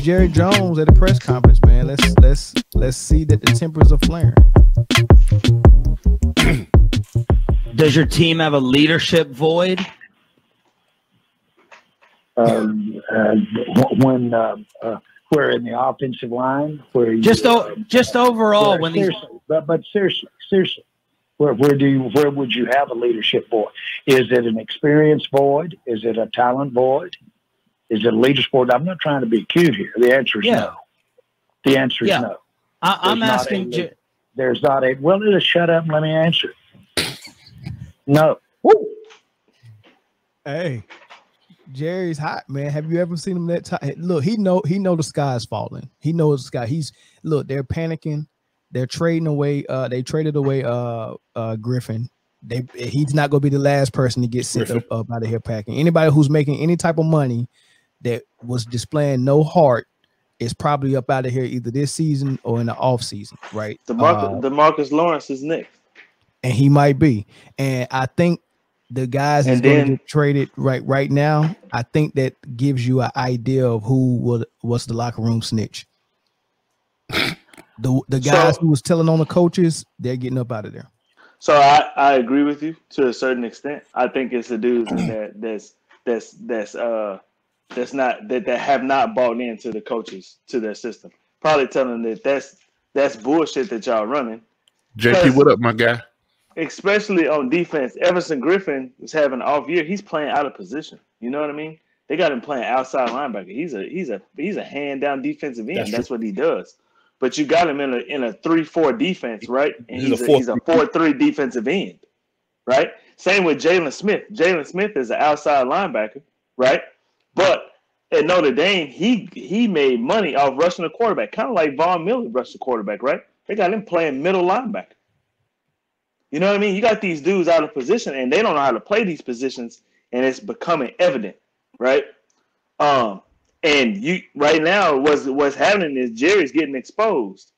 Jerry Jones at a press conference, man. Let's see that the tempers are flaring. Does your team have a leadership void? When where in the offensive line, where you, just overall when seriously, but seriously, where would you have a leadership void? Is it an experience void? Is it a talent void? Is it a leadership void? I'm not trying to be cute here. The answer is no. The answer is no. I'm asking. There's not a. Well, just shut up and let me answer. No. Woo. Hey, Jerry's hot, man. Have you ever seen him that time? Look, he know the sky's falling. He knows the sky. They're panicking. They're trading away. They traded away Griffin. He's not gonna be the last person to get sent up out of here packing. Anybody who's making any type of money that was displaying no heart is probably up out of here either this season or in the off season, right? The Marcus Lawrence is next, and he might be. And I think the guys that's going to get traded right now, I think that gives you an idea of what's the locker room snitch. The guys who was telling on the coaches, they're getting up out of there. So I agree with you to a certain extent. I think it's the dudes that have not bought into the coaches to their system. Probably telling them that's bullshit that y'all running. JP, what up, my guy? Especially on defense, Everson Griffin was having an off year. He's playing out of position. You know what I mean? They got him playing outside linebacker. He's a hand down defensive end. That's what he does. But you got him in a 3-4 defense, right? And he's a 4-3 defensive end, right? Same with Jalen Smith. Jalen Smith is an outside linebacker, right? But at Notre Dame, he made money off rushing the quarterback, kind of like Von Miller rushed the quarterback, right? They got him playing middle linebacker. You know what I mean? You got these dudes out of position, and they don't know how to play these positions, and it's becoming evident, right? And you right now, what's happening is Jerry's getting exposed,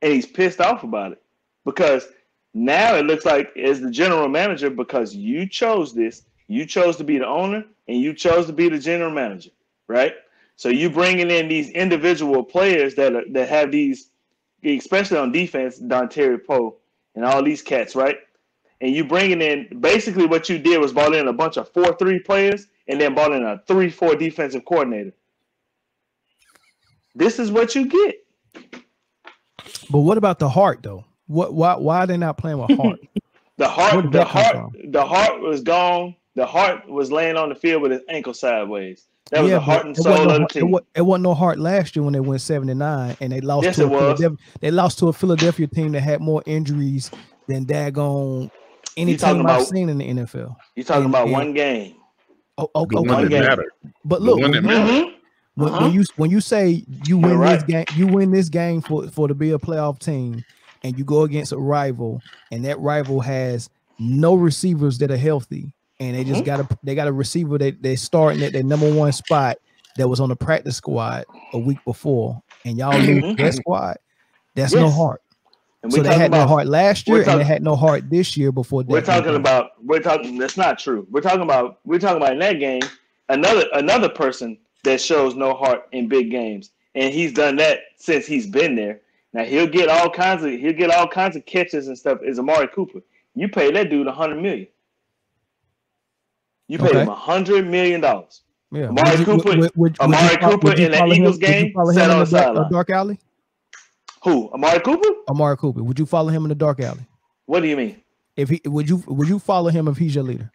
and he's pissed off about it because now it looks like as the general manager, because you chose this, you chose to be the owner, and you chose to be the general manager, right? So you bringing in these individual players that have these, especially on defense, Dontari Poe and all these cats, right? And you bringing in basically what you did was brought in a bunch of 4-3 players and then brought in a 3-4 defensive coordinator. This is what you get. But what about the heart though? Why are they not playing with heart? The heart was gone. The heart was laying on the field with his ankle sideways. That was the heart and soul of the team. It wasn't no heart last year when they went 7-9 and they lost to a Philadelphia. They lost to a Philadelphia team that had more injuries than daggone any team I've seen in the NFL. You're talking about one game. Oh, okay. One game. But look, when you say you win this game, you win this game for to be a playoff team, and you go against a rival, and that rival has no receivers that are healthy, and they just got a receiver that they're starting at their number one spot that was on the practice squad a week before, and y'all lose that squad. That's no heart. So they had no heart last year, and they had no heart this year before. That's not true. We're talking about in that game another person that shows no heart in big games, and he's done that since he's been there. Now he'll get all kinds of catches and stuff. Is Amari Cooper? You pay that dude $100 million. You paid him $100 million. Yeah. Amari Cooper in the Eagles game sat on the sideline. Dark alley. Who? Amari Cooper? Amari Cooper. Would you follow him in the dark alley? What do you mean? Would you follow him if he's your leader?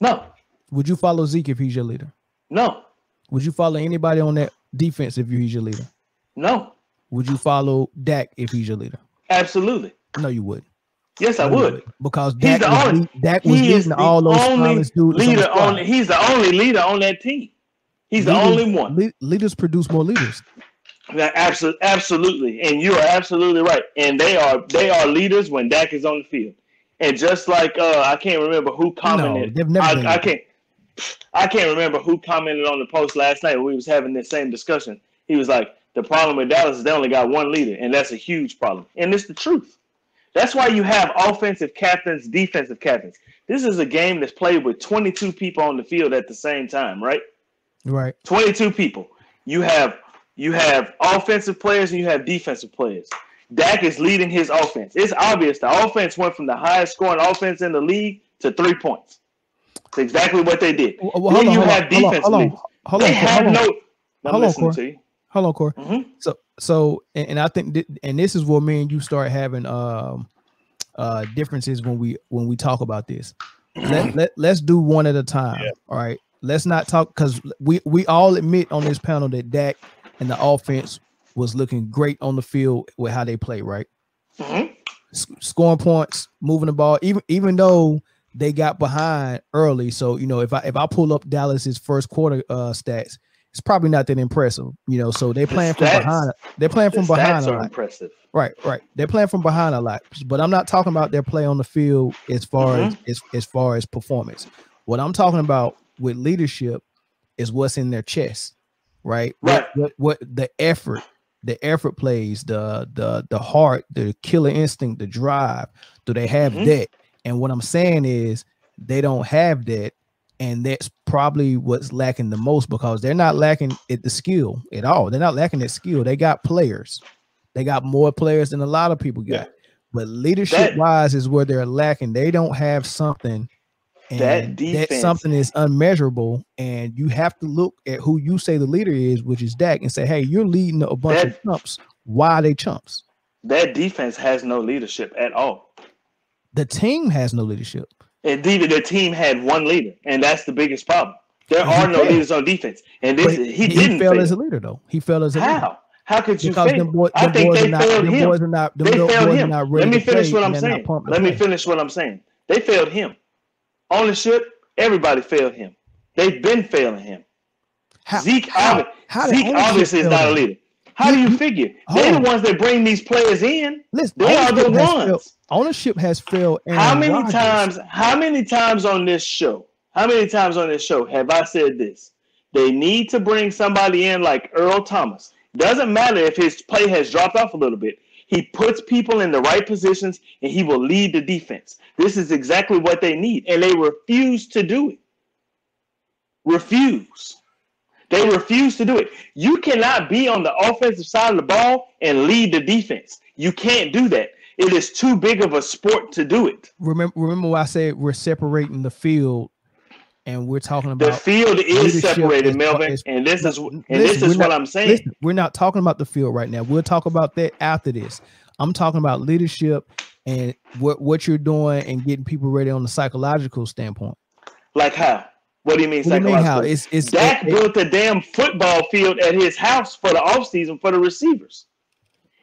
No. Would you follow Zeke if he's your leader? No. Would you follow anybody on that defense if he's your leader? No. Would you follow Dak if he's your leader? Absolutely. No, you wouldn't. Yes, I would. Because Dak was leading all those finest dudes. He's the only leader on that team. He's the only one. Leaders produce more leaders. Absolutely, and you are absolutely right. And they are leaders when Dak is on the field. And just like I can't remember who commented. No, they've never I can't remember who commented on the post last night when we was having this same discussion. He was like, the problem with Dallas is they only got one leader, and that's a huge problem. And it's the truth. That's why you have offensive captains, defensive captains. This is a game that's played with 22 people on the field at the same time, right? Right. 22 people. You have you have offensive players and you have defensive players. Dak is leading his offense. It's obvious the offense went from the highest scoring offense in the league to 3 points. It's exactly what they did. Well, hold on, Corey. Mm-hmm. So, and I think, and this is where me and you start having differences when we talk about this. Let's do one at a time. Yeah. All right. Let's not talk, because we all admit on this panel that Dak and the offense was looking great on the field with how they play, right? Mm-hmm. Scoring points, moving the ball, even though they got behind early. So, if I pull up Dallas's first quarter stats, it's probably not that impressive, So they playing from behind. They're playing from behind a lot. Impressive. Right. They're playing from behind a lot. But I'm not talking about their play on the field as far as performance. What I'm talking about with leadership is what's in their chest, right? What the effort plays, the heart, the killer instinct, the drive. Do they have that? And what I'm saying is they don't have that. And that's probably what's lacking the most, because they're not lacking the skill at all. They're not lacking that skill. They got players. They got more players than a lot of people got. Yeah. But leadership-wise is where they're lacking. They don't have something, and that something is unmeasurable. And you have to look at who you say the leader is, which is Dak, and say, hey, you're leading a bunch of chumps. Why are they chumps? That defense has no leadership at all. The team has no leadership. Indeed, the team had one leader, and that's the biggest problem. There are no leaders on defense, and he didn't fail as a leader, though. He failed as a leader. How could you fail? I think they failed him. They failed him. Let me finish what I'm saying. They failed him. Ownership, everybody failed him. They've been failing him. Zeke obviously is not a leader. How do you figure? They're the ones that bring these players in. They are the ones. Ownership has failed. How many times on this show have I said this? They need to bring somebody in like Earl Thomas. Doesn't matter if his play has dropped off a little bit. He puts people in the right positions and he will lead the defense. This is exactly what they need. And they refuse to do it. They refuse to do it. You cannot be on the offensive side of the ball and lead the defense. You can't do that. It is too big of a sport to do it. Remember what I said, we're separating the field, and we're talking about the field is separated, Melvin. And this is what I'm saying. Listen, we're not talking about the field right now. We'll talk about that after this. I'm talking about leadership and what you're doing and getting people ready on the psychological standpoint. Like how? What do you mean psychological? Dak built a damn football field at his house for the offseason for the receivers.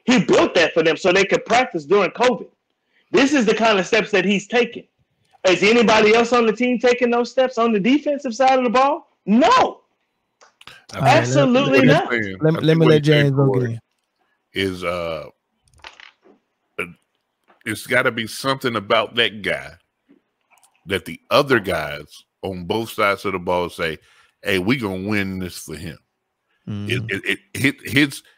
He built that for them so they could practice during COVID. This is the kind of steps that he's taking. Is anybody else on the team taking those steps on the defensive side of the ball? No. Absolutely not. Let me let James go get in. It's got to be something about that guy that the other guys on both sides of the ball say, hey, we're going to win this for him.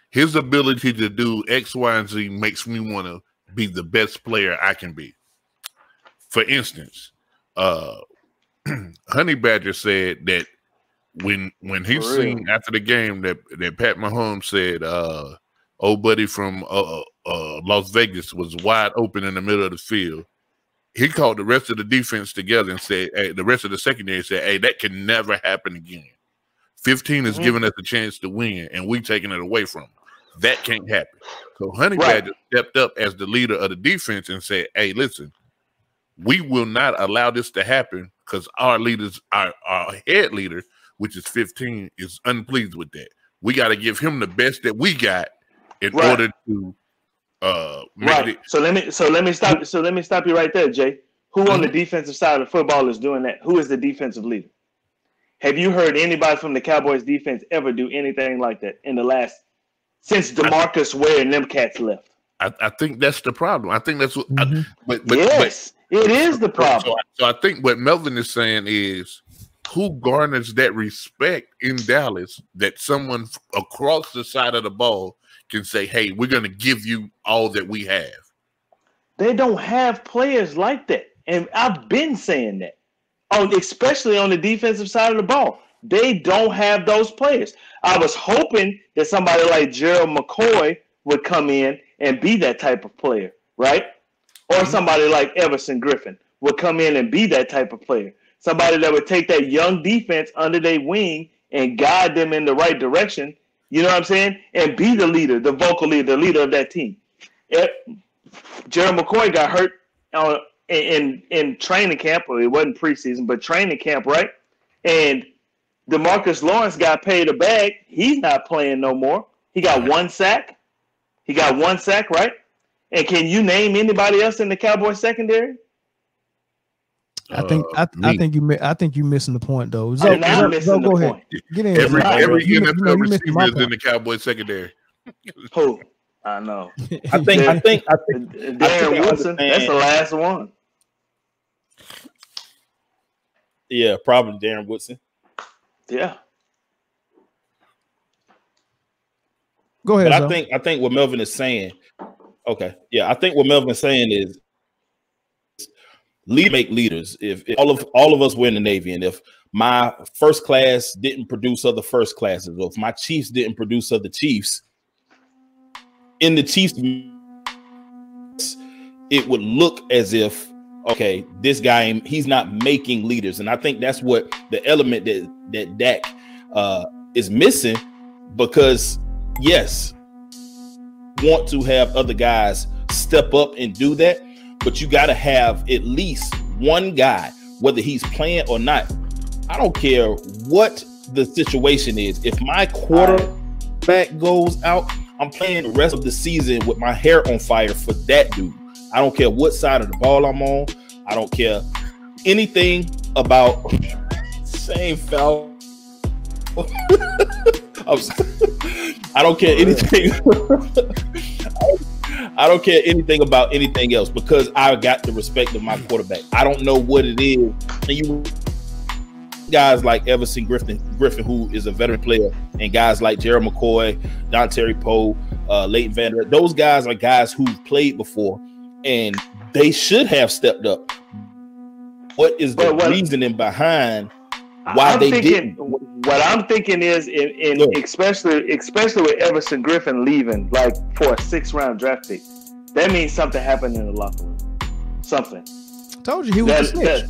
His ability to do X, Y, and Z makes me want to be the best player I can be. For instance, Honey Badger said that when he seen after the game that Pat Mahomes said, old buddy from Las Vegas was wide open in the middle of the field, he called the rest of the defense together and said, hey, the rest of the secondary said, hey, that can never happen again. 15 is giving us a chance to win, and we taking it away from them. That can't happen. So Honey Badger stepped up as the leader of the defense and said, hey, listen, we will not allow this to happen because our leaders, our head leader, which is 15, is unpleased with that. We got to give him the best that we got in order to make it. So let me stop you right there, Jay. Who on the defensive side of football is doing that? Who is the defensive leader? Have you heard anybody from the Cowboys defense ever do anything like that in the last since DeMarcus Ware and them cats left? I think that's the problem. I think that's what. It is the problem. So I think what Melvin is saying is, who garners that respect in Dallas that someone across the side of the ball can say, "Hey, we're going to give you all that we have." They don't have players like that, and I've been saying that. Especially on the defensive side of the ball. They don't have those players. I was hoping that somebody like Gerald McCoy would come in and be that type of player, right? Or somebody like Everson Griffin would come in and be that type of player. Somebody that would take that young defense under their wing and guide them in the right direction, you know what I'm saying? And be the leader, the vocal leader, the leader of that team. Gerald McCoy got hurt in training camp, or it wasn't preseason, but training camp, right? And DeMarcus Lawrence got paid a bag. He's not playing no more. He got 1 sack. Right? And can you name anybody else in the Cowboys secondary? I think you're missing the point though. Go ahead. Get in. Every NFL receiver is in the Cowboys secondary. Who? I know. I think Darren Woodson. That's the last one. Yeah, probably Darren Woodson. Yeah. Go ahead. But I think what Melvin is saying. Okay. Yeah, I think what Melvin is saying is make leaders. If all of us were in the Navy, and if my first class didn't produce other first classes, or if my chiefs didn't produce other chiefs, in the Chiefs, it would look as if, okay, this guy, he's not making leaders. And I think that's what the element that Dak is missing, because yes, want to have other guys step up and do that, but you got to have at least one guy, whether he's playing or not. I don't care what the situation is. If my quarterback goes out, I'm playing the rest of the season with my hair on fire for that dude. I don't care what side of the ball I'm on. I don't care anything about same foul. I don't care anything. I don't care anything about anything else, because I got the respect of my quarterback. I don't know what it is. And you guys like Everson Griffin, who is a veteran player, and guys like Gerald McCoy, Dontari Poe, Leighton Vander, those guys are guys who've played before, and they should have stepped up. What is the reasoning behind why they didn't? What I'm thinking is, especially with Everson Griffin leaving, like for a 6th-round draft pick, that means something happened in the locker room. Something. Told you he was a snitch.